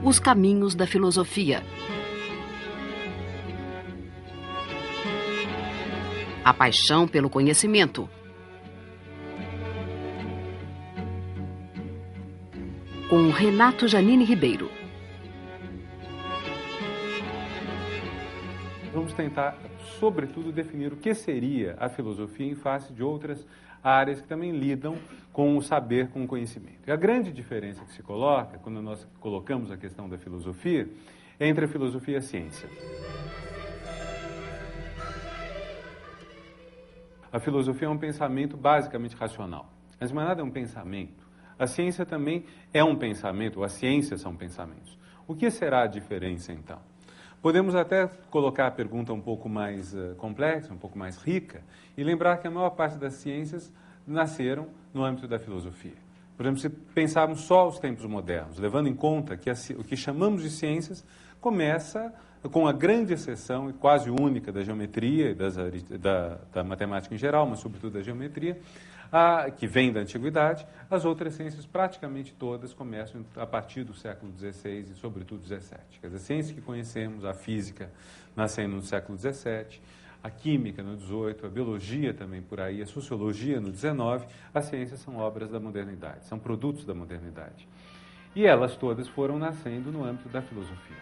Os caminhos da filosofia. A paixão pelo conhecimento. Com Renato Janine Ribeiro. Vamos tentar, sobretudo, definir o que seria a filosofia em face de outras áreas que também lidam com o saber, com o conhecimento. E a grande diferença que se coloca, quando nós colocamos a questão da filosofia, é entre a filosofia e a ciência. A filosofia é um pensamento basicamente racional. Mas mais nada é um pensamento. A ciência também é um pensamento, ou as ciências são pensamentos. O que será a diferença, então? Podemos até colocar a pergunta um pouco mais complexa, um pouco mais rica, e lembrar que a maior parte das ciências nasceram no âmbito da filosofia. Por exemplo, se pensarmos só os tempos modernos, levando em conta que o que chamamos de ciências começa com a grande exceção, e quase única, da geometria e da matemática em geral, mas sobretudo da geometria, que vem da antiguidade. As outras ciências, praticamente todas, começam a partir do século XVI e, sobretudo, XVII. Quer dizer, as ciências que conhecemos, a física, nascendo no século XVII, a química no XVIII, a biologia também por aí, a sociologia no XIX, as ciências são obras da modernidade, são produtos da modernidade. E elas todas foram nascendo no âmbito da filosofia.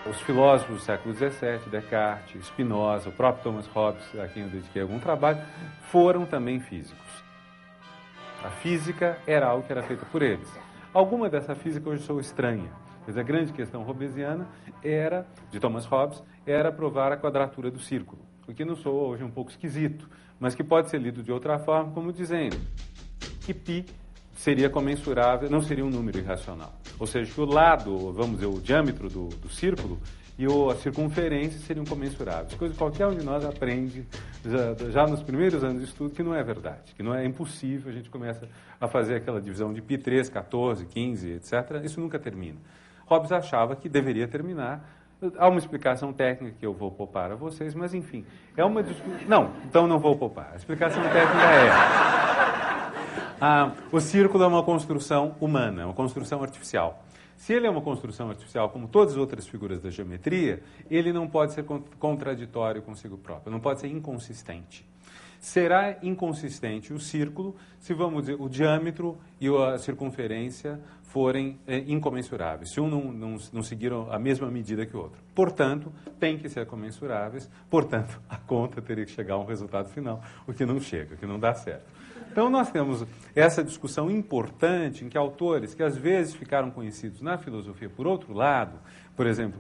Os filósofos do século XVII, Descartes, Spinoza, o próprio Thomas Hobbes, a quem eu dediquei algum trabalho, foram também físicos. A física era algo que era feito por eles. Alguma dessa física hoje sou estranha. Mas a grande questão hobbesiana de Thomas Hobbes, era provar a quadratura do círculo. O que não soa hoje um pouco esquisito, mas que pode ser lido de outra forma, como dizendo que π seria comensurável, não seria um número irracional. Ou seja, que o lado, vamos dizer, o diâmetro do círculo e a circunferência seriam comensuráveis. Coisa que qualquer um de nós aprende já nos primeiros anos de estudo, que não é verdade, que não é impossível. A gente começa a fazer aquela divisão de π3, 14, 15, etc. Isso nunca termina. Hobbes achava que deveria terminar. Há uma explicação técnica que eu vou poupar a vocês, mas, enfim, é uma discussão... Não, então não vou poupar. A explicação técnica o círculo é uma construção humana, é uma construção artificial. Se ele é uma construção artificial, como todas as outras figuras da geometria, ele não pode ser contraditório consigo próprio, não pode ser inconsistente. Será inconsistente o círculo se, vamos dizer, o diâmetro e a circunferência forem incomensuráveis, se um não seguir a mesma medida que o outro. Portanto, tem que ser comensuráveis, portanto, a conta teria que chegar a um resultado final, o que não chega, o que não dá certo. Então, nós temos essa discussão importante em que autores que às vezes ficaram conhecidos na filosofia por outro lado, por exemplo,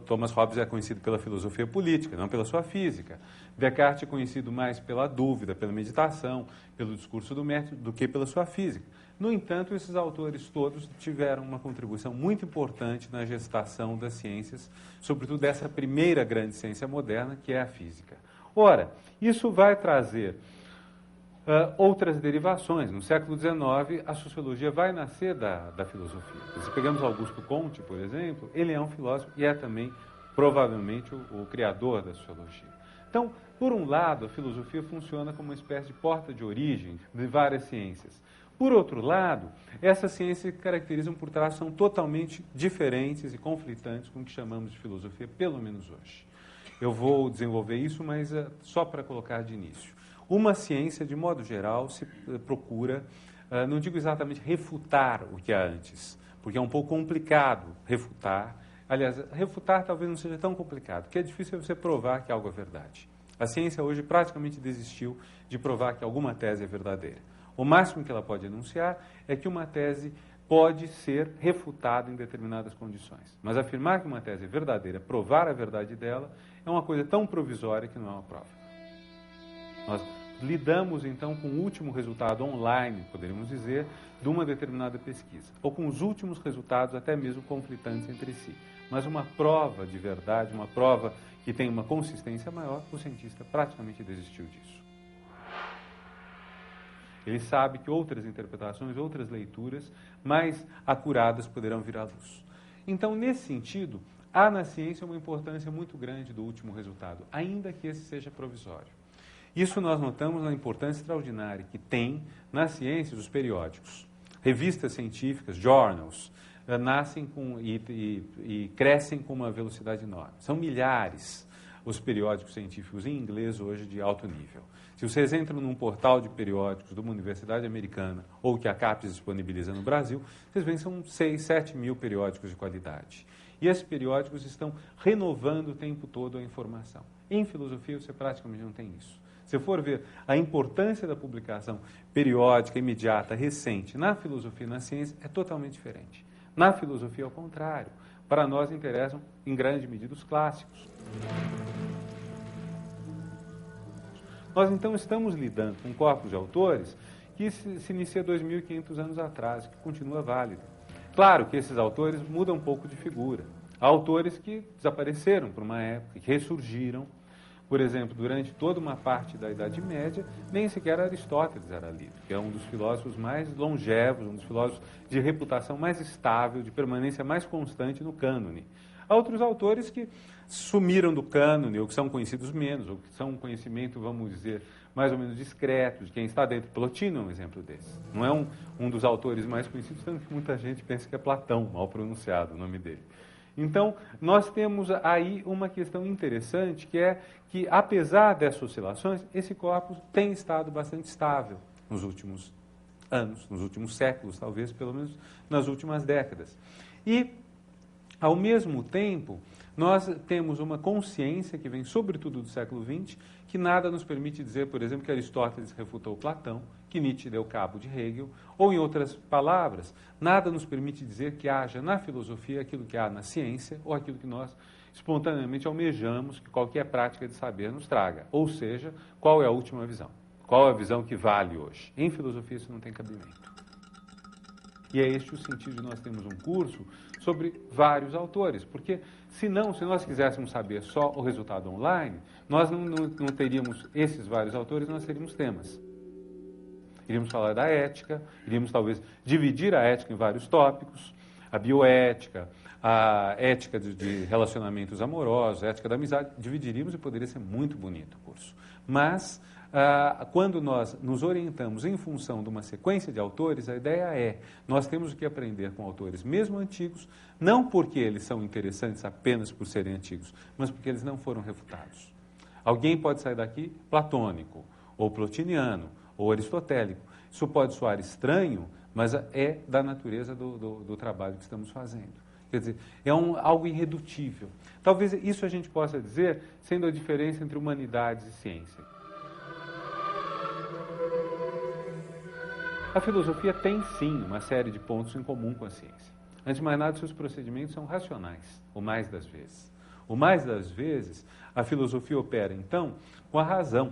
Thomas Hobbes é conhecido pela filosofia política, não pela sua física. Descartes é conhecido mais pela dúvida, pela meditação, pelo discurso do método, do que pela sua física. No entanto, esses autores todos tiveram uma contribuição muito importante na gestação das ciências, sobretudo dessa primeira grande ciência moderna, que é a física. Ora, isso vai trazer outras derivações. No século XIX, a sociologia vai nascer da filosofia. Se pegamos Augusto Comte, por exemplo, ele é um filósofo e é também, provavelmente, o criador da sociologia. Então, por um lado, a filosofia funciona como uma espécie de porta de origem de várias ciências. Por outro lado, essas ciências se caracterizam por traços são totalmente diferentes e conflitantes com o que chamamos de filosofia, pelo menos hoje. Eu vou desenvolver isso, mas só para colocar de início. Uma ciência, de modo geral, se procura, não digo exatamente refutar o que há antes, porque é um pouco complicado refutar. Aliás, refutar talvez não seja tão complicado, porque é difícil você provar que algo é verdade. A ciência hoje praticamente desistiu de provar que alguma tese é verdadeira. O máximo que ela pode enunciar é que uma tese pode ser refutada em determinadas condições. Mas afirmar que uma tese é verdadeira, provar a verdade dela, é uma coisa tão provisória que não é uma prova. Nós lidamos, então, com o último resultado online, poderíamos dizer, de uma determinada pesquisa, ou com os últimos resultados, até mesmo conflitantes entre si. Mas uma prova de verdade, uma prova que tem uma consistência maior, o cientista praticamente desistiu disso. Ele sabe que outras interpretações, outras leituras mais acuradas poderão vir à luz. Então, nesse sentido, há na ciência uma importância muito grande do último resultado, ainda que esse seja provisório. Isso nós notamos na importância extraordinária que tem nas ciências os periódicos, revistas científicas, journals, nascem e crescem com uma velocidade enorme. São milhares os periódicos científicos em inglês hoje de alto nível. Se vocês entram num portal de periódicos de uma universidade americana ou que a CAPES disponibiliza no Brasil, vocês veem que são 6, 7 mil periódicos de qualidade. E esses periódicos estão renovando o tempo todo a informação. Em filosofia, você praticamente não tem isso. Se for ver a importância da publicação periódica, imediata, recente, na filosofia e na ciência, é totalmente diferente. Na filosofia, ao contrário. Para nós interessam, em grande medida, os clássicos. Nós, então, estamos lidando com um corpus de autores que se inicia 2.500 anos atrás, que continua válido. Claro que esses autores mudam um pouco de figura. Há autores que desapareceram por uma época, que ressurgiram. Por exemplo, durante toda uma parte da Idade Média, nem sequer Aristóteles era lido, que é um dos filósofos mais longevos, um dos filósofos de reputação mais estável, de permanência mais constante no cânone. Há outros autores que sumiram do cânone, ou que são conhecidos menos, ou que são um conhecimento, vamos dizer, mais ou menos discreto, de quem está dentro. Plotino é um exemplo desse. Não é um dos autores mais conhecidos, tanto que muita gente pensa que é Platão, mal pronunciado o nome dele. Então, nós temos aí uma questão interessante, que é que, apesar dessas oscilações, esse corpus tem estado bastante estável nos últimos anos, nos últimos séculos, talvez, pelo menos nas últimas décadas. E, ao mesmo tempo, nós temos uma consciência que vem, sobretudo, do século XX, que nada nos permite dizer, por exemplo, que Aristóteles refutou Platão, que Nietzsche deu cabo de Hegel, ou, em outras palavras, nada nos permite dizer que haja na filosofia aquilo que há na ciência, ou aquilo que nós espontaneamente almejamos que qualquer prática de saber nos traga. Ou seja, qual é a última visão? Qual é a visão que vale hoje? Em filosofia isso não tem cabimento. E é este o sentido de nós termos um curso sobre vários autores, porque se nós quiséssemos saber só o resultado online, nós não teríamos esses vários autores, nós teríamos temas. Iríamos falar da ética, iríamos talvez dividir a ética em vários tópicos, a bioética, a ética de relacionamentos amorosos, a ética da amizade, dividiríamos e poderia ser muito bonito o curso. Mas, quando nós nos orientamos em função de uma sequência de autores, a ideia é, nós temos que aprender com autores mesmo antigos, não porque eles são interessantes apenas por serem antigos, mas porque eles não foram refutados. Alguém pode sair daqui platônico, ou plotiniano, ou aristotélico. Isso pode soar estranho, mas é da natureza do trabalho que estamos fazendo. Quer dizer, é algo irredutível. Talvez isso a gente possa dizer sendo a diferença entre humanidades e ciência. A filosofia tem, sim, uma série de pontos em comum com a ciência. Antes de mais nada, seus procedimentos são racionais, o mais das vezes. O mais das vezes, a filosofia opera, então, com a razão.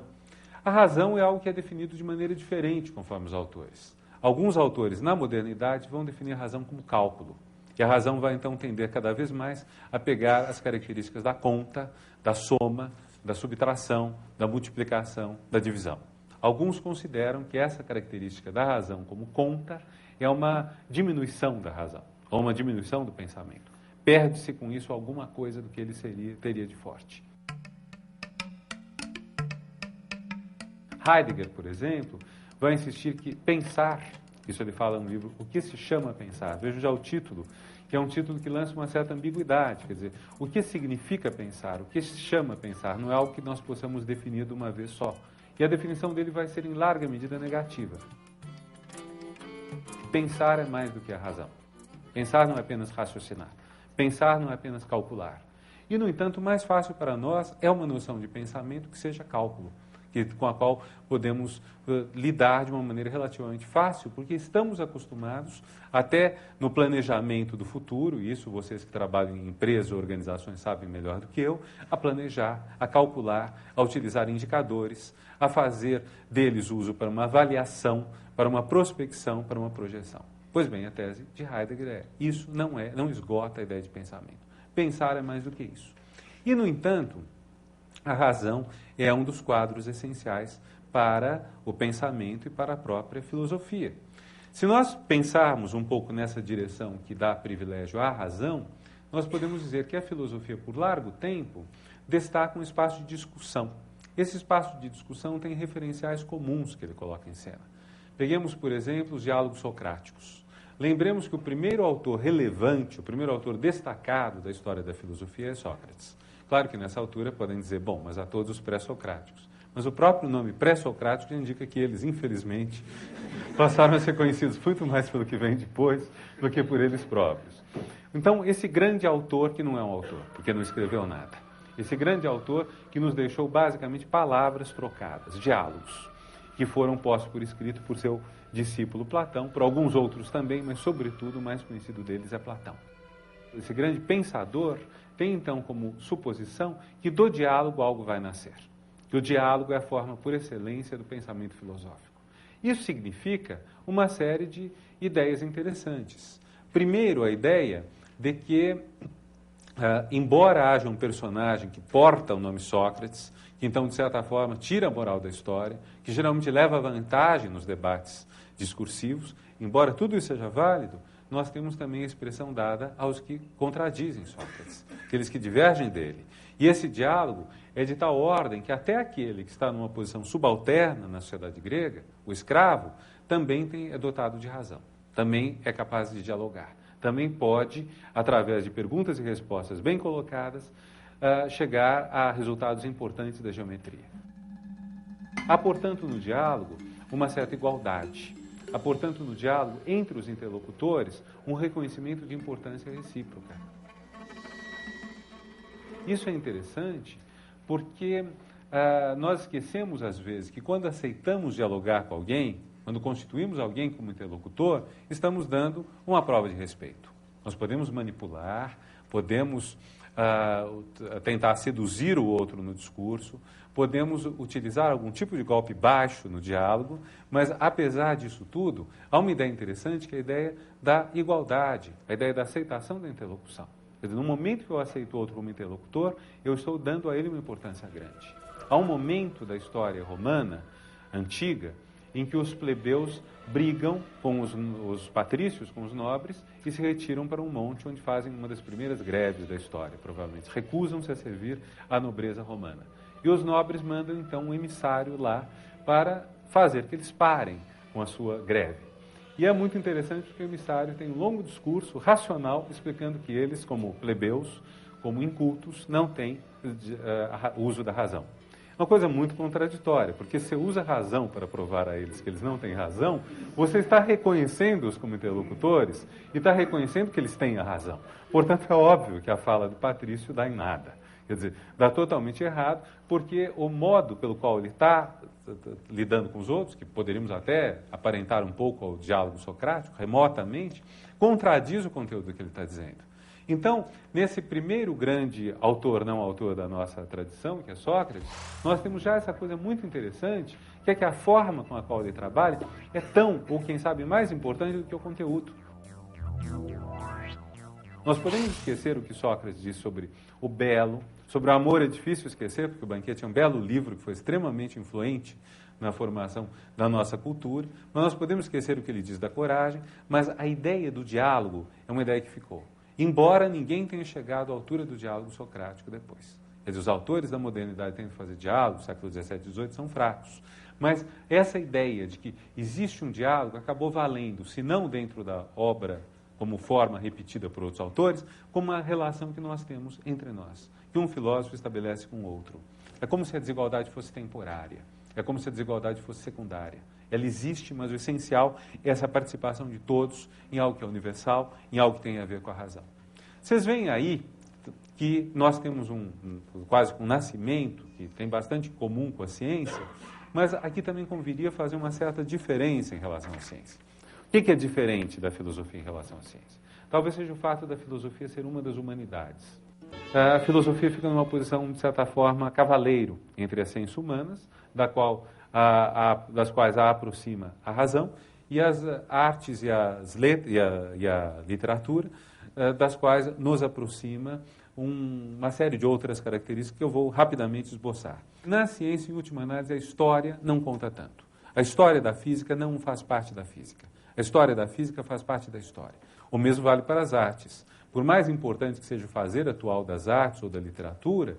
A razão é algo que é definido de maneira diferente conforme os autores. Alguns autores, na modernidade, vão definir a razão como cálculo. E a razão vai, então, tender cada vez mais a pegar as características da conta, da soma, da subtração, da multiplicação, da divisão. Alguns consideram que essa característica da razão como conta é uma diminuição da razão, ou uma diminuição do pensamento. Perde-se com isso alguma coisa do que ele teria de forte. Heidegger, por exemplo, vai insistir que pensar, isso ele fala no livro, o que se chama pensar? Veja já o título, que é um título que lança uma certa ambiguidade, quer dizer, o que significa pensar, o que se chama pensar, não é algo que nós possamos definir de uma vez só. E a definição dele vai ser, em larga medida, negativa. Pensar é mais do que a razão. Pensar não é apenas raciocinar. Pensar não é apenas calcular. E, no entanto, o mais fácil para nós é uma noção de pensamento que seja cálculo, com a qual podemos lidar de uma maneira relativamente fácil, porque estamos acostumados, até no planejamento do futuro, e isso vocês que trabalham em empresas ou organizações sabem melhor do que eu, a planejar, a calcular, a utilizar indicadores, a fazer deles uso para uma avaliação, para uma prospecção, para uma projeção. Pois bem, a tese de Heidegger é, isso não esgota a ideia de pensamento. Pensar é mais do que isso. E, no entanto, a razão é um dos quadros essenciais para o pensamento e para a própria filosofia. Se nós pensarmos um pouco nessa direção que dá privilégio à razão, nós podemos dizer que a filosofia, por largo tempo, destaca um espaço de discussão. Esse espaço de discussão tem referenciais comuns que ele coloca em cena. Peguemos, por exemplo, os diálogos socráticos. lembremos que o primeiro autor relevante, o primeiro autor destacado da história da filosofia é Sócrates. Claro que nessa altura podem dizer, bom, mas há todos os pré-socráticos. Mas o próprio nome pré-socrático indica que eles, infelizmente, passaram a ser conhecidos muito mais pelo que vem depois do que por eles próprios. Então, esse grande autor, que não é um autor, porque não escreveu nada, esse grande autor que nos deixou basicamente palavras trocadas, diálogos, que foram postos por escrito por seu discípulo Platão, por alguns outros também, mas sobretudo o mais conhecido deles é Platão. Esse grande pensador tem então como suposição que do diálogo algo vai nascer, que o diálogo é a forma por excelência do pensamento filosófico. Isso significa uma série de ideias interessantes. Primeiro, a ideia de que, embora haja um personagem que porta o nome Sócrates, que então, de certa forma, tira a moral da história, que geralmente leva vantagem nos debates discursivos, embora tudo isso seja válido, nós temos também a expressão dada aos que contradizem Sócrates, aqueles que divergem dele. E esse diálogo é de tal ordem que até aquele que está numa posição subalterna na sociedade grega, o escravo, também é dotado de razão, também é capaz de dialogar, também pode, através de perguntas e respostas bem colocadas, chegar a resultados importantes da geometria. Há, portanto, no diálogo uma certa igualdade. Há, portanto, no diálogo entre os interlocutores um reconhecimento de importância recíproca. Isso é interessante porque nós esquecemos, às vezes, que quando aceitamos dialogar com alguém, quando constituímos alguém como interlocutor, estamos dando uma prova de respeito. Nós podemos manipular, podemos tentar seduzir o outro no discurso, podemos utilizar algum tipo de golpe baixo no diálogo, mas, apesar disso tudo, há uma ideia interessante que é a ideia da igualdade, a ideia da aceitação da interlocução. Quer dizer, no momento que eu aceito o outro como interlocutor, eu estou dando a ele uma importância grande. Há um momento da história romana, antiga, em que os plebeus brigam com os patrícios, com os nobres, e se retiram para um monte onde fazem uma das primeiras greves da história, provavelmente. Recusam-se a servir à nobreza romana. E os nobres mandam, então, um emissário lá para fazer que eles parem com a sua greve. E é muito interessante porque o emissário tem um longo discurso racional explicando que eles, como plebeus, como incultos, não têm uso da razão. Uma coisa muito contraditória, porque se você usa a razão para provar a eles que eles não têm razão, você está reconhecendo-os como interlocutores e está reconhecendo que eles têm a razão. Portanto, é óbvio que a fala do Patrício dá em nada. Quer dizer, dá totalmente errado, porque o modo pelo qual ele está lidando com os outros, que poderíamos até aparentar um pouco ao diálogo socrático, remotamente, contradiz o conteúdo que ele está dizendo. Então, nesse primeiro grande autor, não autor da nossa tradição, que é Sócrates, nós temos já essa coisa muito interessante, que é que a forma com a qual ele trabalha é tão, ou quem sabe mais importante do que o conteúdo. Nós podemos esquecer o que Sócrates diz sobre o belo, sobre o amor é difícil esquecer, porque o Banquete é um belo livro que foi extremamente influente na formação da nossa cultura, mas nós podemos esquecer o que ele diz da coragem, mas a ideia do diálogo é uma ideia que ficou. Embora ninguém tenha chegado à altura do diálogo socrático depois. Quer dizer, os autores da modernidade tentam fazer diálogo, século XVII e XVIII, são fracos. Mas essa ideia de que existe um diálogo acabou valendo, se não dentro da obra como forma repetida por outros autores, como uma relação que nós temos entre nós, que um filósofo estabelece com o outro. É como se a desigualdade fosse temporária, é como se a desigualdade fosse secundária. Ela existe, mas o essencial é essa participação de todos em algo que é universal, em algo que tem a ver com a razão. Vocês veem aí que nós temos quase um nascimento, que tem bastante em comum com a ciência, mas aqui também conviria fazer uma certa diferença em relação à ciência. O que é diferente da filosofia em relação à ciência? Talvez seja o fato da filosofia ser uma das humanidades. A filosofia fica numa posição, de certa forma, cavaleiro entre as ciências humanas, das quais a aproxima a razão, e as artes e a literatura, das quais nos aproxima uma série de outras características que eu vou rapidamente esboçar. Na ciência, em última análise, a história não conta tanto. A história da física não faz parte da física. A história da física faz parte da história. O mesmo vale para as artes. Por mais importante que seja o fazer atual das artes ou da literatura,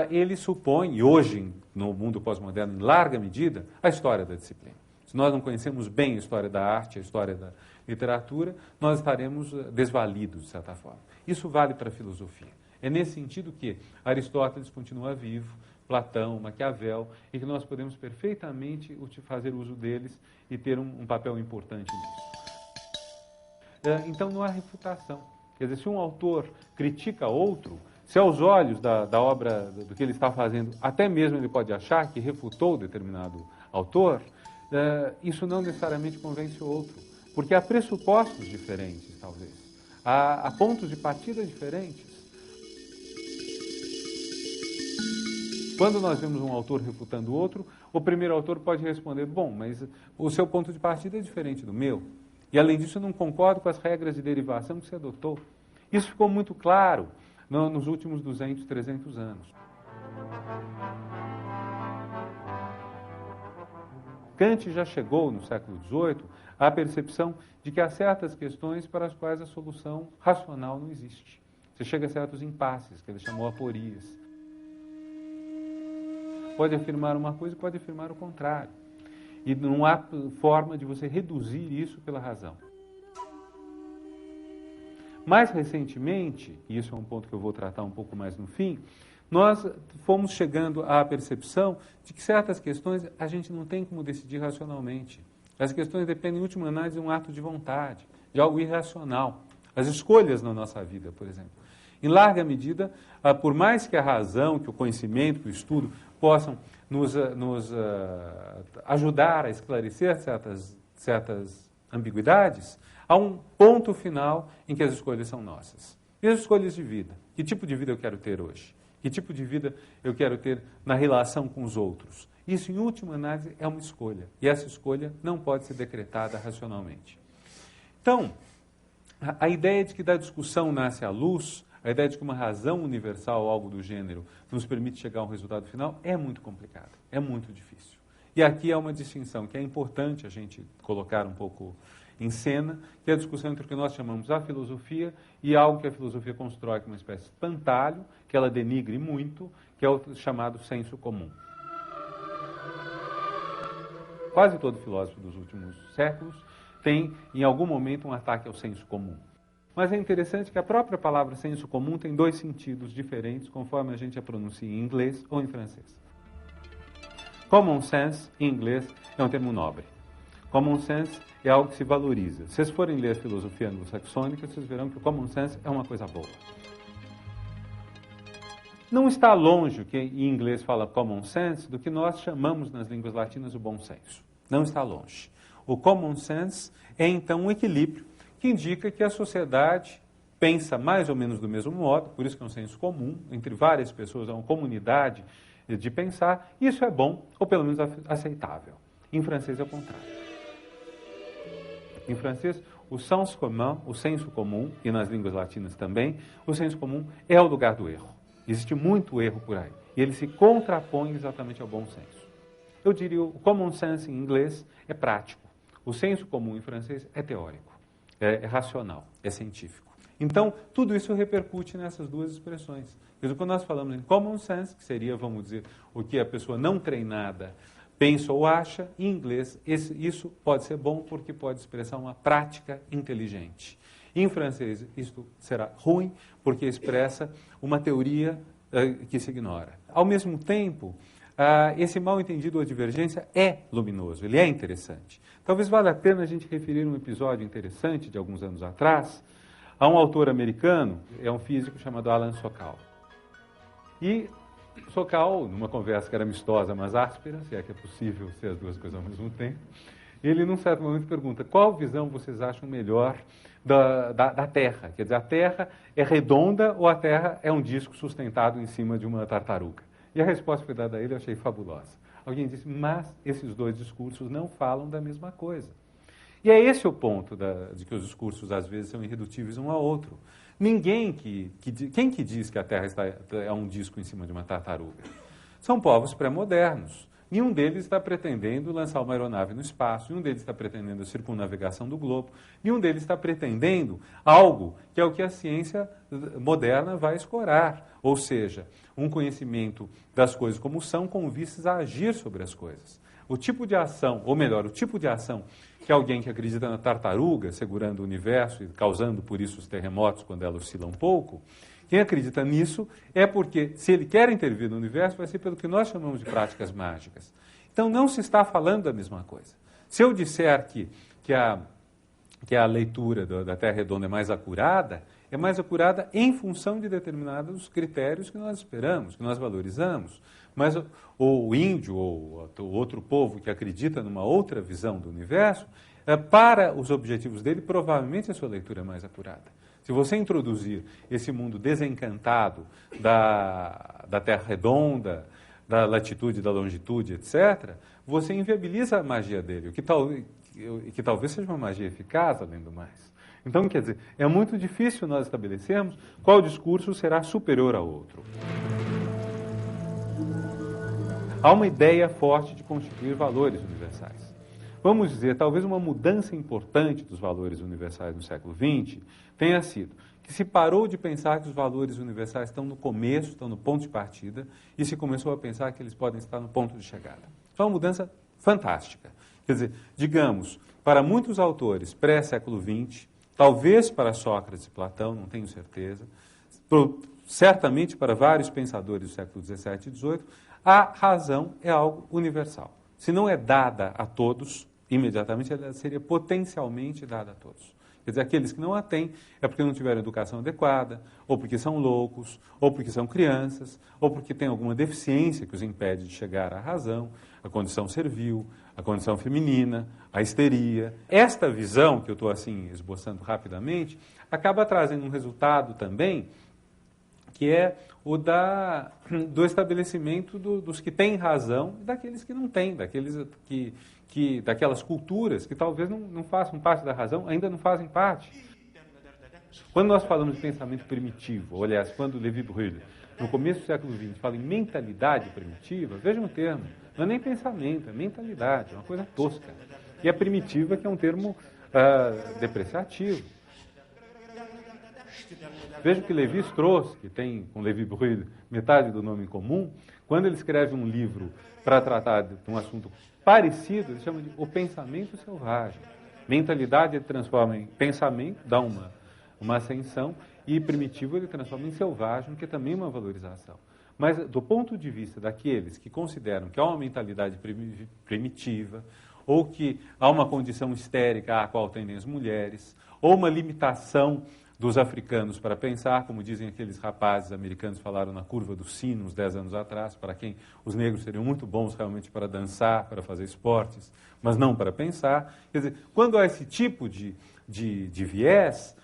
ele supõe, e hoje, no mundo pós-moderno, em larga medida, a história da disciplina. Se nós não conhecemos bem a história da arte, a história da literatura, nós estaremos desvalidos, de certa forma. Isso vale para a filosofia. É nesse sentido que Aristóteles continua vivo, Platão, Maquiavel, e que nós podemos perfeitamente fazer uso deles e ter um papel importante nisso. Então não há refutação. Quer dizer, se um autor critica outro, se aos olhos da obra, do que ele está fazendo, até mesmo ele pode achar que refutou determinado autor, isso não necessariamente convence o outro, porque há pressupostos diferentes, talvez. Há pontos de partida diferentes. Quando nós vemos um autor refutando o outro, o primeiro autor pode responder, bom, mas o seu ponto de partida é diferente do meu. E, além disso, eu não concordo com as regras de derivação que você adotou. Isso ficou muito claro nos últimos 200, 300 anos. Kant já chegou, no século XVIII, à percepção de que há certas questões para as quais a solução racional não existe. Você chega a certos impasses, que ele chamou aporias. Pode afirmar uma coisa e pode afirmar o contrário. E não há forma de você reduzir isso pela razão. Mais recentemente, e isso é um ponto que eu vou tratar um pouco mais no fim, nós fomos chegando à percepção de que certas questões a gente não tem como decidir racionalmente. As questões dependem, em última análise, de um ato de vontade, de algo irracional. As escolhas na nossa vida, por exemplo. Em larga medida, por mais que a razão, que o conhecimento, que o estudo possam nos ajudar a esclarecer certas ambiguidades, há um ponto final em que as escolhas são nossas. E as escolhas de vida? Que tipo de vida eu quero ter hoje? Que tipo de vida eu quero ter na relação com os outros? Isso, em última análise, é uma escolha. E essa escolha não pode ser decretada racionalmente. Então, a ideia de que da discussão nasce a luz, a ideia de que uma razão universal ou algo do gênero nos permite chegar a um resultado final é muito complicada, é muito difícil. E aqui há uma distinção que é importante a gente colocar um pouco em cena, que é a discussão entre o que nós chamamos a filosofia e algo que a filosofia constrói como uma espécie de espantalho, que ela denigre muito, que é o chamado senso comum. Quase todo filósofo dos últimos séculos tem, em algum momento, um ataque ao senso comum. Mas é interessante que a própria palavra senso comum tem dois sentidos diferentes, conforme a gente a pronuncia em inglês ou em francês. Common sense, em inglês, é um termo nobre. Common sense é algo que se valoriza. Se vocês forem ler a filosofia anglo-saxônica, vocês verão que o common sense é uma coisa boa. Não está longe, que em inglês fala common sense, do que nós chamamos nas línguas latinas o bom senso. Não está longe. O common sense é, então, um equilíbrio que indica que a sociedade pensa mais ou menos do mesmo modo, por isso que é um senso comum, entre várias pessoas, é uma comunidade de pensar, e isso é bom, ou pelo menos aceitável. Em francês é o contrário. Em francês, o sens commun, o senso comum, e nas línguas latinas também, o senso comum é o lugar do erro. Existe muito erro por aí, e ele se contrapõe exatamente ao bom senso. Eu diria, o common sense em inglês é prático, o senso comum em francês é teórico. É racional, é científico. Então, tudo isso repercute nessas duas expressões. Quer dizer, quando nós falamos em common sense, que seria, vamos dizer, o que a pessoa não treinada pensa ou acha, em inglês, isso pode ser bom porque pode expressar uma prática inteligente. Em francês, isso será ruim porque expressa uma teoria que se ignora. Ao mesmo tempo, esse mal-entendido ou divergência é luminoso, ele é interessante. Talvez valha a pena a gente referir um episódio interessante de alguns anos atrás a um autor americano, é um físico chamado Alan Sokal. E Sokal, numa conversa que era amistosa, mas áspera, se é que é possível ser as duas coisas ao mesmo tempo, ele, num certo momento, pergunta: qual visão vocês acham melhor da Terra? Quer dizer, a Terra é redonda ou a Terra é um disco sustentado em cima de uma tartaruga? E a resposta que foi dada a ele eu achei fabulosa. Alguém disse, mas esses dois discursos não falam da mesma coisa. E é esse o ponto de que os discursos, às vezes, são irredutíveis um ao outro. Ninguém quem que diz que a Terra é um disco em cima de uma tartaruga? São povos pré-modernos. Nenhum deles está pretendendo lançar uma aeronave no espaço, nenhum deles está pretendendo a circunnavegação do globo, nenhum deles está pretendendo algo que é o que a ciência moderna vai escorar, ou seja, um conhecimento das coisas como são com vistas a agir sobre as coisas. o tipo de ação, ou melhor, o tipo de ação que alguém que acredita na tartaruga, segurando o universo e causando por isso os terremotos quando ela oscila um pouco, quem acredita nisso é porque, se ele quer intervir no universo, vai ser pelo que nós chamamos de práticas mágicas. Então, não se está falando da mesma coisa. Se eu disser que a leitura da Terra redonda é mais acurada em função de determinados critérios que nós esperamos, que nós valorizamos. Mas o índio ou o outro povo que acredita numa outra visão do universo, para os objetivos dele, provavelmente a sua leitura é mais acurada. Se você introduzir esse mundo desencantado da Terra redonda, da latitude, da longitude, etc., você inviabiliza a magia dele, o que talvez seja uma magia eficaz, além do mais. Então, quer dizer, é muito difícil nós estabelecermos qual discurso será superior ao outro. Há uma ideia forte de constituir valores universais. Vamos dizer, talvez uma mudança importante dos valores universais no século XX tenha sido que se parou de pensar que os valores universais estão no começo, estão no ponto de partida, e se começou a pensar que eles podem estar no ponto de chegada. Então, é uma mudança fantástica. Quer dizer, digamos, para muitos autores pré-século XX, talvez para Sócrates e Platão, não tenho certeza, certamente para vários pensadores do século XVII e XVIII, a razão é algo universal. Se não é dada a todos, imediatamente, ela seria potencialmente dada a todos. Quer dizer, aqueles que não a têm é porque não tiveram educação adequada, ou porque são loucos, ou porque são crianças, ou porque têm alguma deficiência que os impede de chegar à razão, a condição servil, a condição feminina, a histeria. Esta visão, que eu estou assim esboçando rapidamente, acaba trazendo um resultado também, que é o do estabelecimento dos que têm razão e daqueles que não têm, daquelas culturas que talvez não façam parte da razão, ainda não fazem parte. Quando nós falamos de pensamento primitivo, aliás, quando Lévi-Brühl, no começo do século XX, fala em mentalidade primitiva, vejam o termo, não é nem pensamento, é mentalidade, é uma coisa tosca. E a primitiva, que é um termo depreciativo. Veja que Lévi-Strauss, que tem com Lévi-Brühl metade do nome em comum, quando ele escreve um livro para tratar de um assunto parecido, ele chama de O Pensamento Selvagem. Mentalidade ele transforma em pensamento, dá uma ascensão, e primitivo ele transforma em selvagem, que é também uma valorização. Mas do ponto de vista daqueles que consideram que há uma mentalidade primitiva, ou que há uma condição histérica à qual tendem as mulheres, ou uma limitação dos africanos para pensar, como dizem aqueles rapazes americanos que falaram na curva do sino uns 10 anos atrás, para quem os negros seriam muito bons realmente para dançar, para fazer esportes, mas não para pensar. Quer dizer, quando há esse tipo de viés,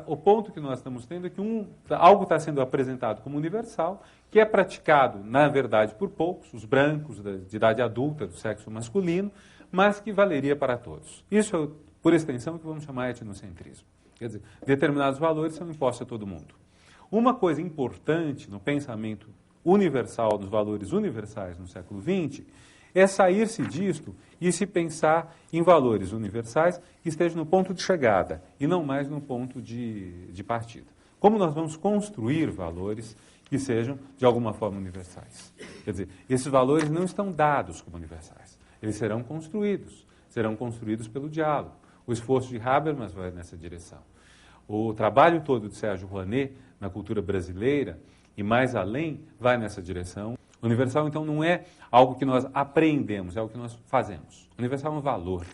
o ponto que nós estamos tendo é que algo está sendo apresentado como universal, que é praticado, na verdade, por poucos, os brancos de idade adulta, do sexo masculino, mas que valeria para todos. Isso é, por extensão, que vamos chamar de etnocentrismo. Quer dizer, determinados valores são impostos a todo mundo. Uma coisa importante no pensamento universal, dos valores universais no século XX, é sair-se disto e se pensar em valores universais que estejam no ponto de chegada e não mais no ponto de partida. Como nós vamos construir valores que sejam, de alguma forma, universais? Quer dizer, esses valores não estão dados como universais. Eles serão construídos pelo diálogo. O esforço de Habermas vai nessa direção. O trabalho todo de Sérgio Rouanet na cultura brasileira e mais além vai nessa direção. O universal, então, não é algo que nós aprendemos, é algo que nós fazemos. O universal é um valor.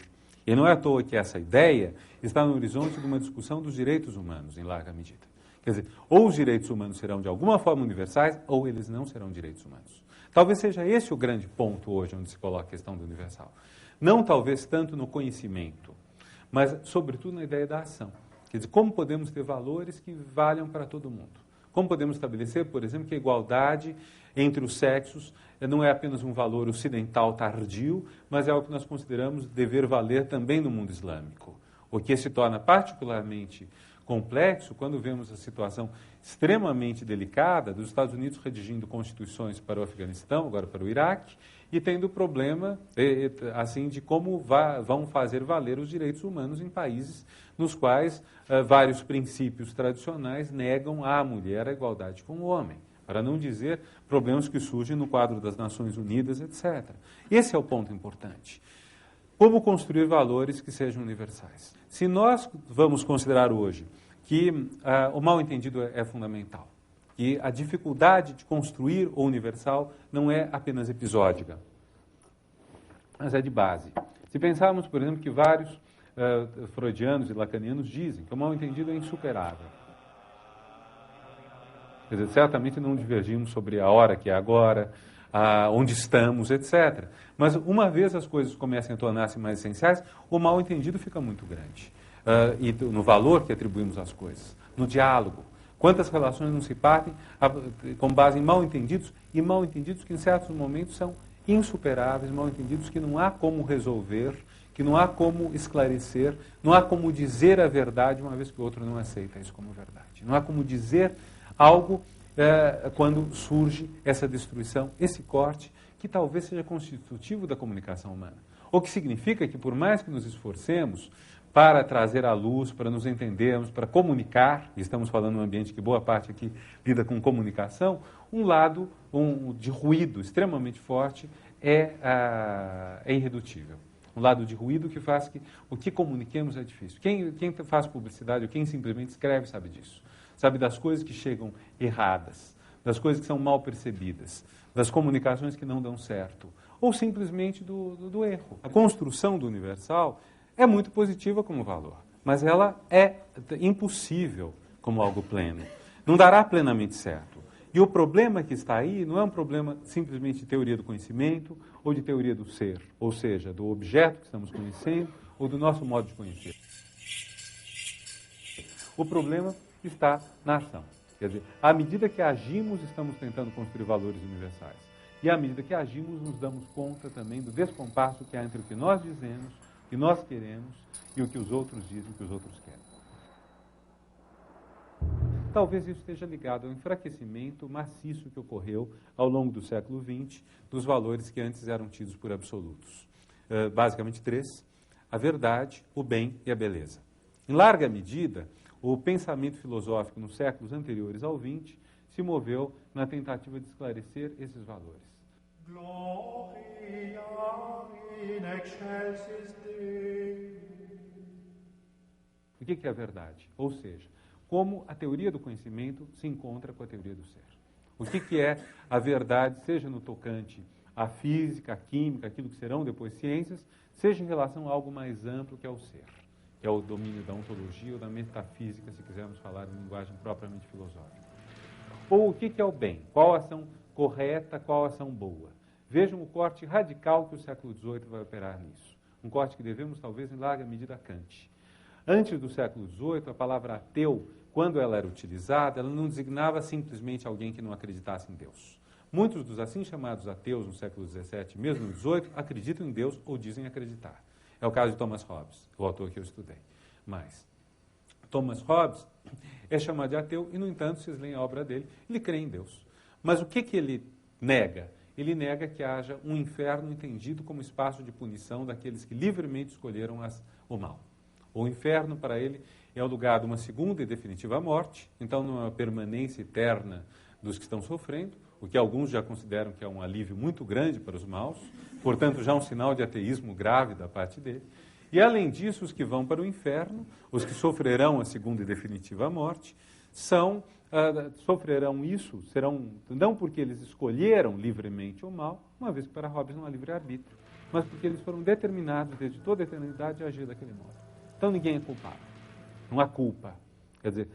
E não é à toa que essa ideia está no horizonte de uma discussão dos direitos humanos, em larga medida. Quer dizer, ou os direitos humanos serão de alguma forma universais, ou eles não serão direitos humanos. Talvez seja esse o grande ponto hoje onde se coloca a questão do universal. Não talvez tanto no conhecimento, mas, sobretudo, na ideia da ação. Quer dizer, como podemos ter valores que valham para todo mundo? Como podemos estabelecer, por exemplo, que a igualdade entre os sexos não é apenas um valor ocidental tardio, mas é algo que nós consideramos dever valer também no mundo islâmico. O que se torna particularmente complexo quando vemos a situação extremamente delicada dos Estados Unidos redigindo constituições para o Afeganistão, agora para o Iraque, e tendo o problema assim, de como vão fazer valer os direitos humanos em países nos quais vários princípios tradicionais negam à mulher a igualdade com o homem. para não dizer problemas que surgem no quadro das Nações Unidas, etc. Esse é o ponto importante. Como construir valores que sejam universais? Se nós vamos considerar hoje que o mal-entendido é fundamental, que a dificuldade de construir o universal não é apenas episódica, mas é de base. Se pensarmos, por exemplo, que vários freudianos e lacanianos dizem que o mal-entendido é insuperável. Quer dizer, certamente não divergimos sobre a hora que é agora, onde estamos, etc. Mas uma vez as coisas começam a tornar-se mais essenciais, o mal-entendido fica muito grande. E no valor que atribuímos às coisas, no diálogo. Quantas relações não se partem com base em mal-entendidos, e mal-entendidos que em certos momentos são insuperáveis, mal-entendidos que não há como resolver, que não há como esclarecer, não há como dizer a verdade, uma vez que o outro não aceita isso como verdade. Não há como dizer algo quando surge essa destruição, esse corte, que talvez seja constitutivo da comunicação humana. O que significa que, por mais que nos esforcemos para trazer à luz, para nos entendermos, para comunicar, e estamos falando num ambiente que boa parte aqui lida com comunicação, um lado de ruído extremamente forte é irredutível. Um lado de ruído que faz que o que comuniquemos é difícil. Quem faz publicidade ou quem simplesmente escreve sabe disso. Sabe das coisas que chegam erradas, das coisas que são mal percebidas, das comunicações que não dão certo, ou simplesmente do erro. A construção do universal é muito positiva como valor, mas ela é impossível como algo pleno. Não dará plenamente certo. E o problema que está aí não é um problema simplesmente de teoria do conhecimento ou de teoria do ser, ou seja, do objeto que estamos conhecendo ou do nosso modo de conhecer. O problema está na ação. Quer dizer, à medida que agimos, estamos tentando construir valores universais. E à medida que agimos, nos damos conta também do descompasso que há entre o que nós dizemos, o que nós queremos e o que os outros dizem, o que os outros querem. Talvez isso esteja ligado ao enfraquecimento maciço que ocorreu ao longo do século XX dos valores que antes eram tidos por absolutos. Basicamente três: a verdade, o bem e a beleza. Em larga medida, o pensamento filosófico nos séculos anteriores ao XX se moveu na tentativa de esclarecer esses valores. Gloria in excelsis Dei. O que é a verdade? Ou seja, como a teoria do conhecimento se encontra com a teoria do ser. O que é a verdade, seja no tocante à física, à química, aquilo que serão depois ciências, seja em relação a algo mais amplo que é o ser, que é o domínio da ontologia ou da metafísica, se quisermos falar em linguagem propriamente filosófica. Ou o que é o bem? Qual a ação correta, qual a ação boa? Vejam o corte radical que o século XVIII vai operar nisso. Um corte que devemos, talvez, em larga medida, a Kant. Antes do século XVIII, a palavra ateu, quando ela era utilizada, ela não designava simplesmente alguém que não acreditasse em Deus. Muitos dos assim chamados ateus no século XVII, mesmo no XVIII, acreditam em Deus ou dizem acreditar. É o caso de Thomas Hobbes, o autor que eu estudei. Mas Thomas Hobbes é chamado de ateu e, no entanto, vocês leem a obra dele, ele crê em Deus. Mas o que ele nega? Ele nega que haja um inferno entendido como espaço de punição daqueles que livremente escolheram o mal. O inferno, para ele, é o lugar de uma segunda e definitiva morte, então não é uma permanência eterna dos que estão sofrendo, o que alguns já consideram que é um alívio muito grande para os maus, portanto já um sinal de ateísmo grave da parte dele. E, além disso, os que vão para o inferno, os que sofrerão a segunda e definitiva morte, sofrerão isso, não porque eles escolheram livremente o mal, uma vez que para Hobbes não há livre-arbítrio, mas porque eles foram determinados desde toda a eternidade a agir daquele modo. Então ninguém é culpado, não há culpa. Quer dizer,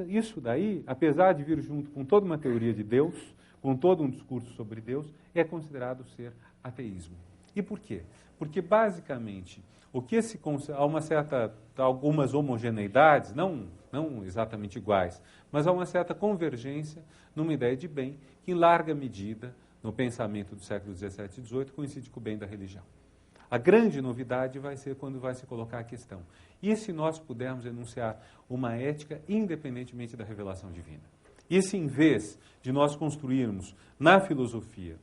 isso daí, apesar de vir junto com toda uma teoria de Deus, com todo um discurso sobre Deus, é considerado ser ateísmo. E por quê? Porque, basicamente, há algumas homogeneidades, não exatamente iguais, mas há uma certa convergência numa ideia de bem que, em larga medida, no pensamento do século XVII e XVIII, coincide com o bem da religião. A grande novidade vai ser quando vai se colocar a questão: e se nós pudermos enunciar uma ética independentemente da revelação divina? E se, em vez de nós construirmos na filosofia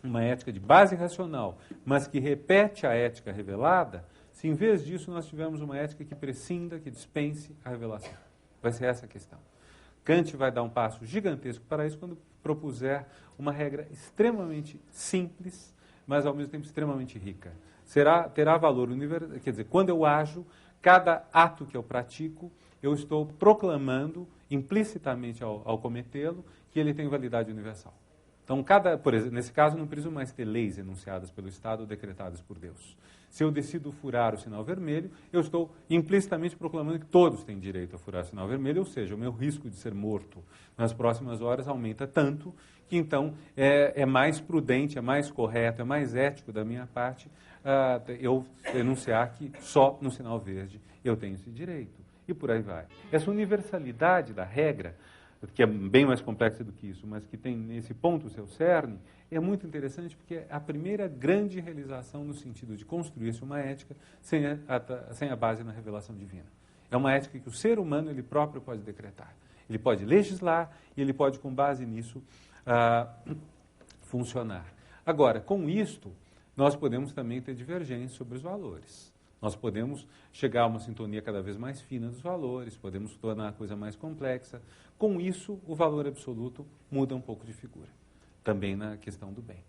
uma ética de base racional, mas que repete a ética revelada, se em vez disso nós tivermos uma ética que prescinda, que dispense a revelação? Vai ser essa a questão. Kant vai dar um passo gigantesco para isso quando propuser uma regra extremamente simples, mas ao mesmo tempo extremamente rica. Terá valor universal, quer dizer, quando eu ajo, cada ato que eu pratico, eu estou proclamando implicitamente ao cometê-lo que ele tem validade universal. Então, por exemplo, nesse caso, não preciso mais ter leis enunciadas pelo Estado ou decretadas por Deus. Se eu decido furar o sinal vermelho, eu estou implicitamente proclamando que todos têm direito a furar o sinal vermelho, ou seja, o meu risco de ser morto nas próximas horas aumenta tanto que, então, é mais prudente, é mais correto, é mais ético da minha parte eu enunciar que só no sinal verde eu tenho esse direito. E por aí vai. Essa universalidade da regra, que é bem mais complexa do que isso, mas que tem nesse ponto o seu cerne, é muito interessante porque é a primeira grande realização no sentido de construir-se uma ética sem a base na revelação divina. É uma ética que o ser humano ele próprio pode decretar. Ele pode legislar e ele pode, com base nisso, funcionar. Agora, com isto, nós podemos também ter divergências sobre os valores. Nós podemos chegar a uma sintonia cada vez mais fina dos valores, podemos tornar a coisa mais complexa. Com isso, o valor absoluto muda um pouco de figura. Também na questão do bem.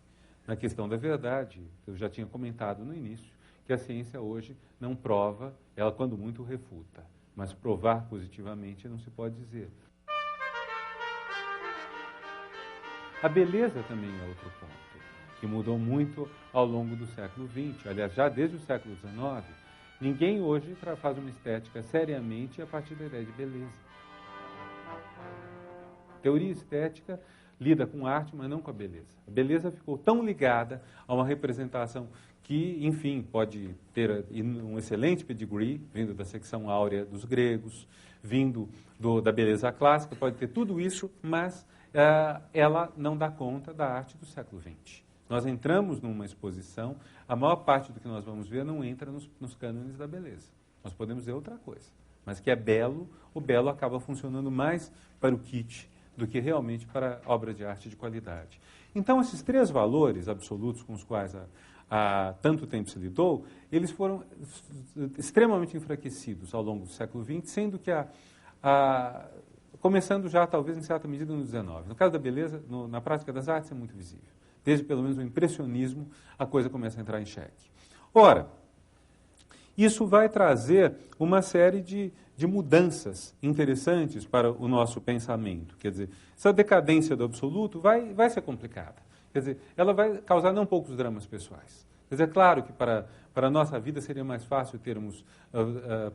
Na questão da verdade, eu já tinha comentado no início, que a ciência hoje não prova, ela quando muito refuta. Mas provar positivamente não se pode dizer. A beleza também é outro ponto, que mudou muito ao longo do século XX. Aliás, já desde o século XIX, ninguém hoje faz uma estética seriamente a partir da ideia de beleza. Teoria estética lida com arte, mas não com a beleza. A beleza ficou tão ligada a uma representação que, enfim, pode ter um excelente pedigree, vindo da secção áurea dos gregos, vindo da beleza clássica, pode ter tudo isso, mas ela não dá conta da arte do século XX. Nós entramos numa exposição, a maior parte do que nós vamos ver não entra nos cânones da beleza. Nós podemos ver outra coisa, mas que é belo, o belo acaba funcionando mais para o kitsch do que realmente para obra de arte de qualidade. Então, esses três valores absolutos com os quais há tanto tempo se lidou, eles foram extremamente enfraquecidos ao longo do século XX, sendo que começando já, talvez, em certa medida, no XIX. No caso da beleza, na prática das artes, é muito visível. Desde, pelo menos, o impressionismo, a coisa começa a entrar em xeque. Ora, isso vai trazer uma série de mudanças interessantes para o nosso pensamento. Quer dizer, essa decadência do absoluto vai ser complicada. Quer dizer, ela vai causar não poucos dramas pessoais. Quer dizer, é claro que para a nossa vida seria mais fácil termos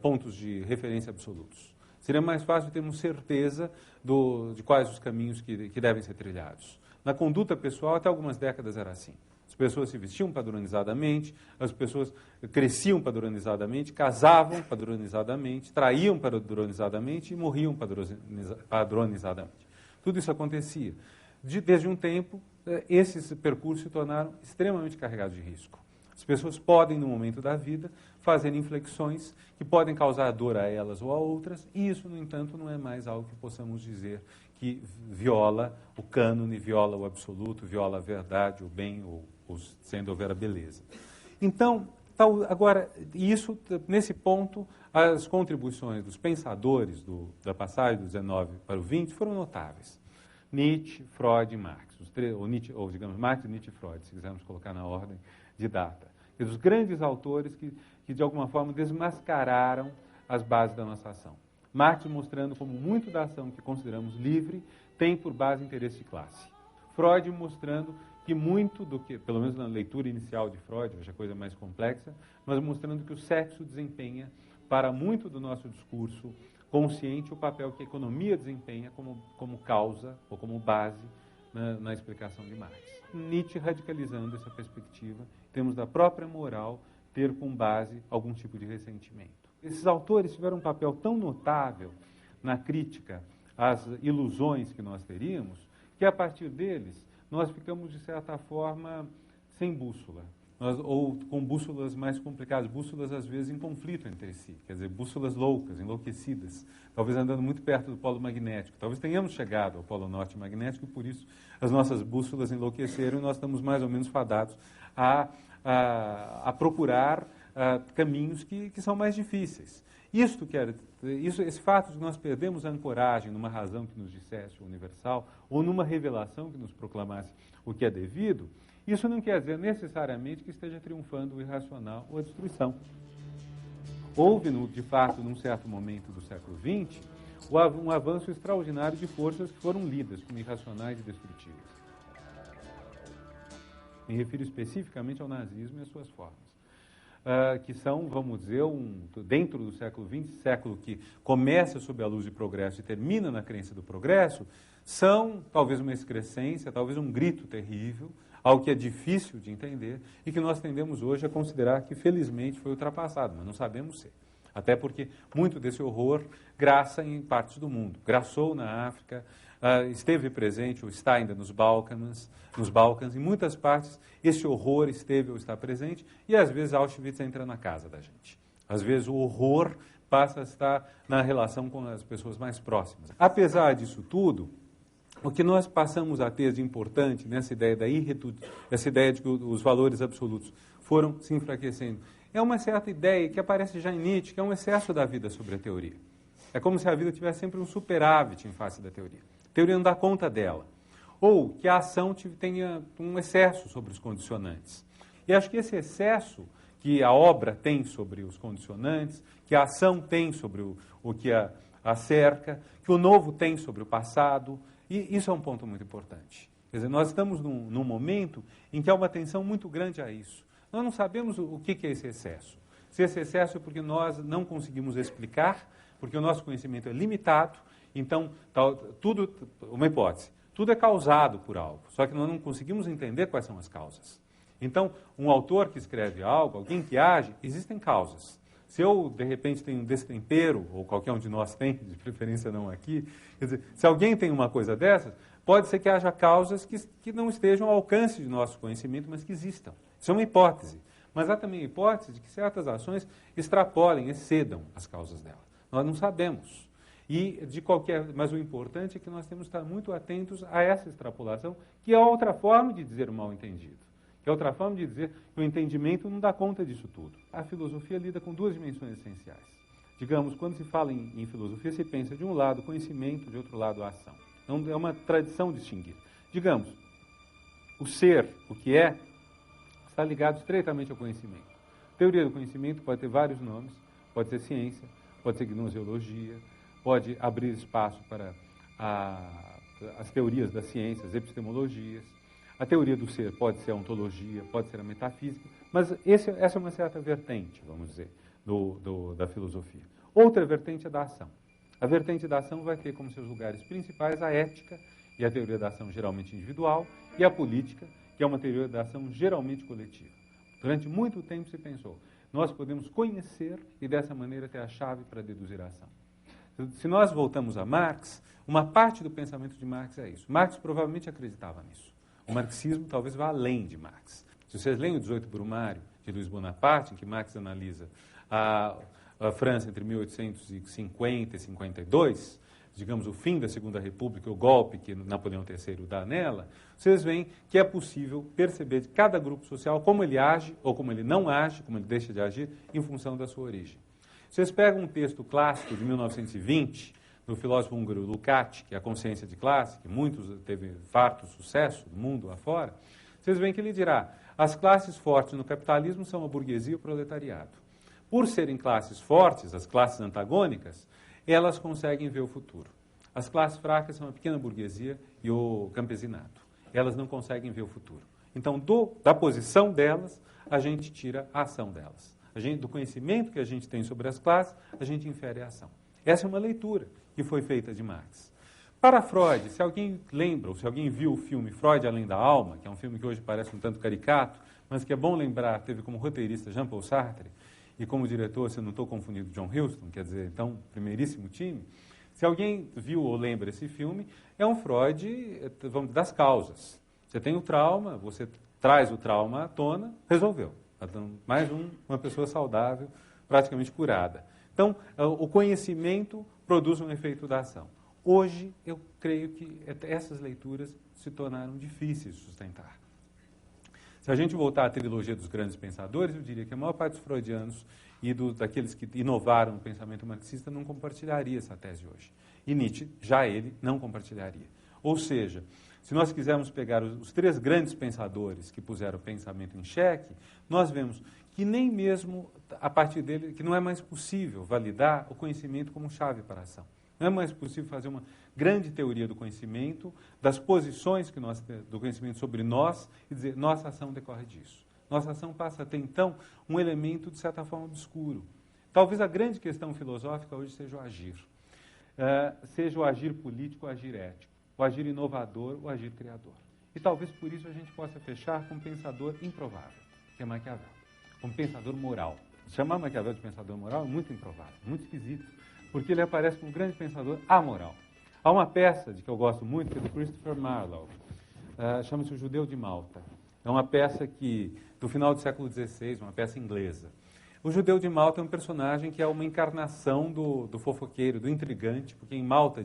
pontos de referência absolutos. Seria mais fácil termos certeza de quais os caminhos que devem ser trilhados. Na conduta pessoal, até algumas décadas era assim. As pessoas se vestiam padronizadamente, as pessoas cresciam padronizadamente, casavam padronizadamente, traíam padronizadamente e morriam padronizadamente. Tudo isso acontecia. Desde um tempo, esses percursos se tornaram extremamente carregados de risco. As pessoas podem, no momento da vida, fazer inflexões que podem causar dor a elas ou a outras, e isso, no entanto, não é mais algo que possamos dizer que viola o cânone, viola o absoluto, viola a verdade, o bem, ou sendo houver a beleza. Então, agora, isso, nesse ponto, as contribuições dos pensadores da passagem do 19 para o 20 foram notáveis. Nietzsche, Freud e Marx, ou digamos, Marx, Nietzsche e Freud, se quisermos colocar na ordem de data. Os grandes autores que, de alguma forma, desmascararam as bases da nossa ação. Marx mostrando como muito da ação que consideramos livre tem por base interesse de classe. Freud mostrando que muito do que, pelo menos na leitura inicial de Freud, hoje a coisa é mais complexa, mas mostrando que o sexo desempenha, para muito do nosso discurso consciente, o papel que a economia desempenha como causa ou como base na explicação de Marx. Nietzsche radicalizando essa perspectiva, temos da própria moral ter com base algum tipo de ressentimento. Esses autores tiveram um papel tão notável na crítica às ilusões que nós teríamos, que a partir deles nós ficamos, de certa forma, sem bússola. Ou com bússolas mais complicadas, bússolas às vezes em conflito entre si, quer dizer, bússolas loucas, enlouquecidas, talvez andando muito perto do polo magnético. Talvez tenhamos chegado ao polo norte magnético e por isso as nossas bússolas enlouqueceram e nós estamos mais ou menos fadados a procurar caminhos que são mais difíceis. Esse fato de que nós perdemos a ancoragem numa razão que nos dissesse o universal ou numa revelação que nos proclamasse o que é devido, isso não quer dizer necessariamente que esteja triunfando o irracional ou a destruição. Houve, de fato, num certo momento do século XX, um avanço extraordinário de forças que foram lidas como irracionais e destrutivas. Me refiro especificamente ao nazismo e às suas formas. Que são, vamos dizer, dentro do século XX, século que começa sob a luz de progresso e termina na crença do progresso, são talvez uma excrescência, talvez um grito terrível, algo que é difícil de entender e que nós tendemos hoje a considerar que felizmente foi ultrapassado, mas não sabemos ser. Até porque muito desse horror graça em partes do mundo. Graçou na África, esteve presente ou está ainda nos Balcãs, em muitas partes esse horror esteve ou está presente e às vezes Auschwitz entra na casa da gente. Às vezes o horror passa a estar na relação com as pessoas mais próximas. Apesar disso tudo, o que nós passamos a ter de importante nessa ideia da essa ideia de que os valores absolutos foram se enfraquecendo, é uma certa ideia que aparece já em Nietzsche, que é um excesso da vida sobre a teoria. É como se a vida tivesse sempre um superávit em face da teoria. A teoria não dá conta dela. Ou que a ação tenha um excesso sobre os condicionantes. E acho que esse excesso que a obra tem sobre os condicionantes, que a ação tem sobre o que a cerca, que o novo tem sobre o passado, e isso é um ponto muito importante. Quer dizer, nós estamos num momento em que há uma tensão muito grande a isso. Nós não sabemos o que é esse excesso. Se esse excesso é porque nós não conseguimos explicar, porque o nosso conhecimento é limitado, então, uma hipótese, tudo é causado por algo, só que nós não conseguimos entender quais são as causas. Então, um autor que escreve algo, alguém que age, existem causas. Se eu, de repente, tenho um destempero, ou qualquer um de nós tem, de preferência não aqui, quer dizer, se alguém tem uma coisa dessas, pode ser que haja causas que não estejam ao alcance de nosso conhecimento, mas que existam. Isso é uma hipótese. Mas há também a hipótese de que certas ações extrapolem, excedam as causas delas. Nós não sabemos. Mas o importante é que nós temos que estar muito atentos a essa extrapolação, que é outra forma de dizer o mal entendido. Que é outra forma de dizer que o entendimento não dá conta disso tudo. A filosofia lida com duas dimensões essenciais. Digamos, quando se fala em filosofia, se pensa de um lado o conhecimento, de outro lado a ação. Então, é uma tradição distinguir. Digamos, o ser, o que é, está ligado estreitamente ao conhecimento. A teoria do conhecimento pode ter vários nomes, pode ser ciência, pode ser gnoseologia, pode abrir espaço para as teorias das ciências, epistemologias. A teoria do ser pode ser a ontologia, pode ser a metafísica, mas essa é uma certa vertente, vamos dizer, da filosofia. Outra vertente é da ação. A vertente da ação vai ter como seus lugares principais a ética, e a teoria da ação geralmente individual, e a política, que é uma teoria da ação geralmente coletiva. Durante muito tempo se pensou, nós podemos conhecer e dessa maneira ter a chave para deduzir a ação. Se nós voltamos a Marx, uma parte do pensamento de Marx é isso. Marx provavelmente acreditava nisso. O marxismo talvez vá além de Marx. Se vocês leem o 18 Brumário, de Luiz Bonaparte, em que Marx analisa a França entre 1850 e 52, digamos, o fim da Segunda República, o golpe que Napoleão III dá nela, vocês veem que é possível perceber de cada grupo social como ele age ou como ele não age, como ele deixa de agir, em função da sua origem. Vocês pegam um texto clássico de 1920, do filósofo húngaro Lukács, que é a consciência de classe, que teve farto sucesso no mundo afora, vocês veem que ele dirá, as classes fortes no capitalismo são a burguesia e o proletariado. Por serem classes fortes, as classes antagônicas, elas conseguem ver o futuro. As classes fracas são a pequena burguesia e o campesinato. Elas não conseguem ver o futuro. Então, da posição delas, a gente tira a ação delas. Do conhecimento que a gente tem sobre as classes, a gente infere a ação. Essa é uma leitura que foi feita de Marx. Para Freud, se alguém lembra, ou se alguém viu o filme Freud Além da Alma, que é um filme que hoje parece um tanto caricato, mas que é bom lembrar, teve como roteirista Jean-Paul Sartre, e como diretor, se eu não estou confundido, John Huston, quer dizer, então, primeiríssimo time. Se alguém viu ou lembra esse filme, é um Freud, vamos, das causas. Você tem o trauma, você traz o trauma à tona, resolveu. Então, mais uma pessoa saudável, praticamente curada. Então, o conhecimento produz um efeito da ação. Hoje, eu creio que essas leituras se tornaram difíceis de sustentar. Se a gente voltar à trilogia dos grandes pensadores, eu diria que a maior parte dos freudianos e daqueles que inovaram o pensamento marxista não compartilharia essa tese hoje. E Nietzsche, já ele, não compartilharia. Ou seja, se nós quisermos pegar os três grandes pensadores que puseram o pensamento em xeque, nós vemos que nem mesmo a partir dele, que não é mais possível validar o conhecimento como chave para a ação. Não é mais possível fazer uma grande teoria do conhecimento, das posições do conhecimento sobre nós, e dizer, nossa ação decorre disso. Nossa ação passa a ter, então, um elemento, de certa forma, obscuro. Talvez a grande questão filosófica hoje seja o agir. Seja o agir político, o agir ético, o agir inovador, o agir criador. E talvez por isso a gente possa fechar com um pensador improvável, que é Maquiavel. Um pensador moral. Chamar Maquiavel de pensador moral é muito improvável, muito esquisito, porque ele aparece como um grande pensador amoral. Há uma peça que eu gosto muito, que é do Christopher Marlowe, chama-se O Judeu de Malta. É uma peça do final do século XVI, uma peça inglesa. O Judeu de Malta é um personagem que é uma encarnação do fofoqueiro, do intrigante, porque em Malta,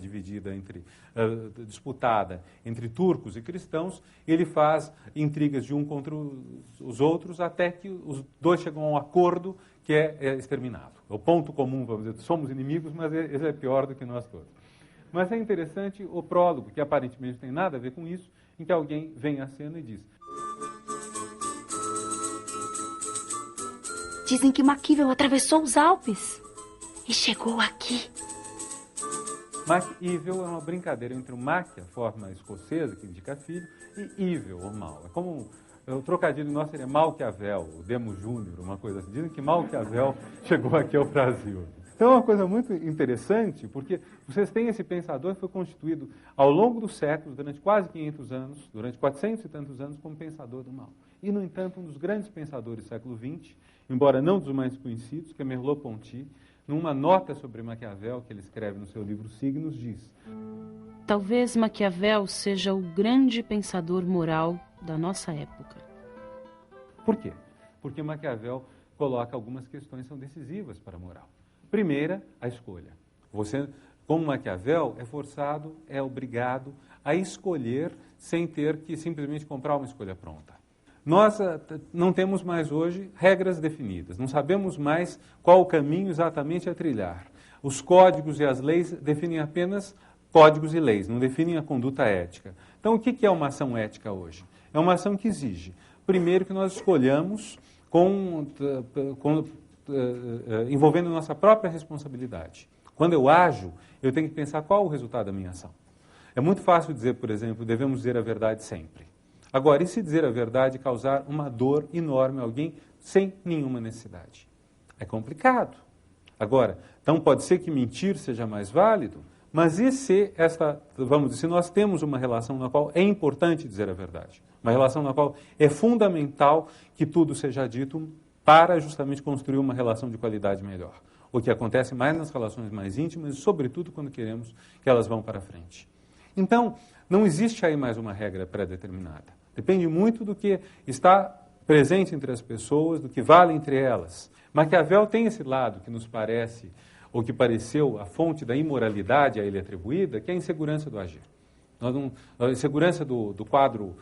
disputada entre turcos e cristãos, ele faz intrigas de um contra os outros, até que os dois chegam a um acordo que é exterminado. É o ponto comum, vamos dizer, somos inimigos, mas ele é pior do que nós todos. Mas é interessante o prólogo, que aparentemente não tem nada a ver com isso, em que alguém vem à cena e diz: dizem que Maquiavel atravessou os Alpes e chegou aqui. Maquiavel é uma brincadeira entre o Maquia, a forma escocesa que indica filho, e evil, o mal. É como o trocadilho nosso seria Malquiavel, o Demo Júnior, uma coisa assim. Dizem que Malquiavel chegou aqui ao Brasil. Então é uma coisa muito interessante, porque vocês têm esse pensador que foi constituído ao longo dos séculos, durante quase 500 anos, durante 400 e tantos anos, como pensador do mal. E, no entanto, um dos grandes pensadores do século XX, embora não dos mais conhecidos, que é Merleau-Ponty, numa nota sobre Maquiavel que ele escreve no seu livro Signos, diz: talvez Maquiavel seja o grande pensador moral da nossa época. Por quê? Porque Maquiavel coloca algumas questões que são decisivas para a moral. Primeira, a escolha. Você, como Maquiavel, é obrigado a escolher sem ter que simplesmente comprar uma escolha pronta. Nós não temos mais hoje regras definidas, não sabemos mais qual o caminho exatamente a trilhar. Os códigos e as leis definem apenas códigos e leis, não definem a conduta ética. Então, o que é uma ação ética hoje? É uma ação que exige, primeiro, que nós escolhamos envolvendo nossa própria responsabilidade. Quando eu ajo, eu tenho que pensar qual o resultado da minha ação. É muito fácil dizer, por exemplo, devemos dizer a verdade sempre. Agora, e se dizer a verdade causar uma dor enorme a alguém sem nenhuma necessidade? É complicado. Agora, então pode ser que mentir seja mais válido, mas e se se nós temos uma relação na qual é importante dizer a verdade, uma relação na qual é fundamental que tudo seja dito para justamente construir uma relação de qualidade melhor. O que acontece mais nas relações mais íntimas e, sobretudo, quando queremos que elas vão para frente. Então, não existe aí mais uma regra pré-determinada. Depende muito do que está presente entre as pessoas, do que vale entre elas. Maquiavel tem esse lado que nos parece, ou que pareceu a fonte da imoralidade a ele atribuída, que é a insegurança do agir. A insegurança do quadro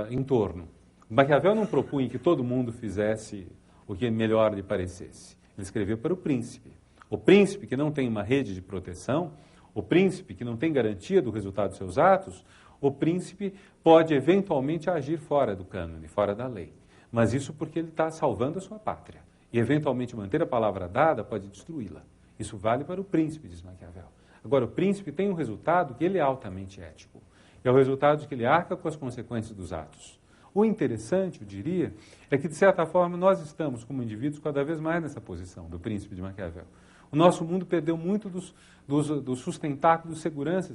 em torno. Maquiavel não propunha que todo mundo fizesse o que melhor lhe parecesse. Ele escreveu para o príncipe. O príncipe que não tem uma rede de proteção, o príncipe que não tem garantia do resultado dos seus atos, o príncipe pode eventualmente agir fora do cânone, fora da lei. Mas isso porque ele está salvando a sua pátria. E eventualmente manter a palavra dada pode destruí-la. Isso vale para o príncipe, diz Maquiavel. Agora, o príncipe tem um resultado que ele é altamente ético. É o resultado de que ele arca com as consequências dos atos. O interessante, eu diria, é que, de certa forma, nós estamos, como indivíduos, cada vez mais nessa posição do príncipe de Maquiavel. O nosso mundo perdeu muito dos sustentáculos de segurança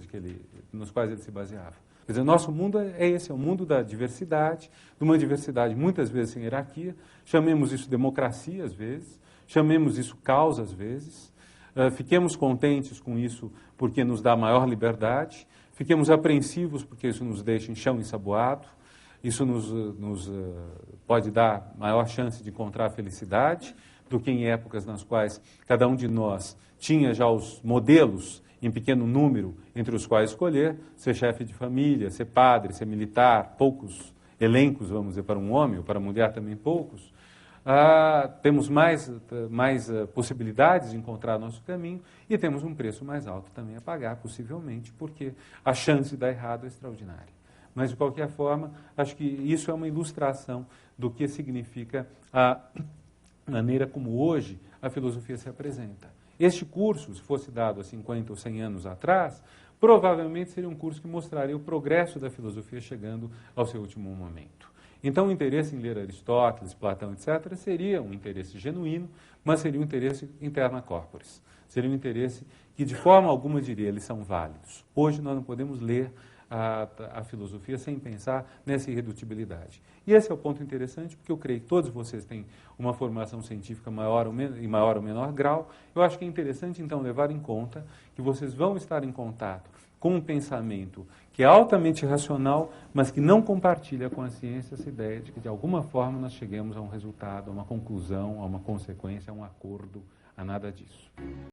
nos quais ele se baseava. Quer dizer, nosso mundo é esse, é o mundo da diversidade, de uma diversidade muitas vezes sem hierarquia, chamemos isso democracia às vezes, chamemos isso caos às vezes, fiquemos contentes com isso porque nos dá maior liberdade, fiquemos apreensivos porque isso nos deixa em chão ensaboado, isso nos pode dar maior chance de encontrar a felicidade do que em épocas nas quais cada um de nós tinha já os modelos em pequeno número entre os quais escolher, ser chefe de família, ser padre, ser militar, poucos elencos, vamos dizer, para um homem, ou para a mulher também poucos, temos mais possibilidades de encontrar nosso caminho e temos um preço mais alto também a pagar, possivelmente, porque a chance de dar errado é extraordinária. Mas, de qualquer forma, acho que isso é uma ilustração do que significa a maneira como hoje a filosofia se apresenta. Este curso, se fosse dado há 50 ou 100 anos atrás, provavelmente seria um curso que mostraria o progresso da filosofia chegando ao seu último momento. Então, o interesse em ler Aristóteles, Platão, etc., seria um interesse genuíno, mas seria um interesse interna corporis. Seria um interesse que, de forma alguma, diria, eles são válidos. Hoje, nós não podemos ler a filosofia sem pensar nessa irredutibilidade. E esse é o ponto interessante, porque eu creio que todos vocês têm uma formação científica em maior ou menor grau. Eu acho que é interessante, então, levar em conta que vocês vão estar em contato com um pensamento que é altamente racional, mas que não compartilha com a ciência essa ideia de que, de alguma forma, nós cheguemos a um resultado, a uma conclusão, a uma consequência, a um acordo, a nada disso.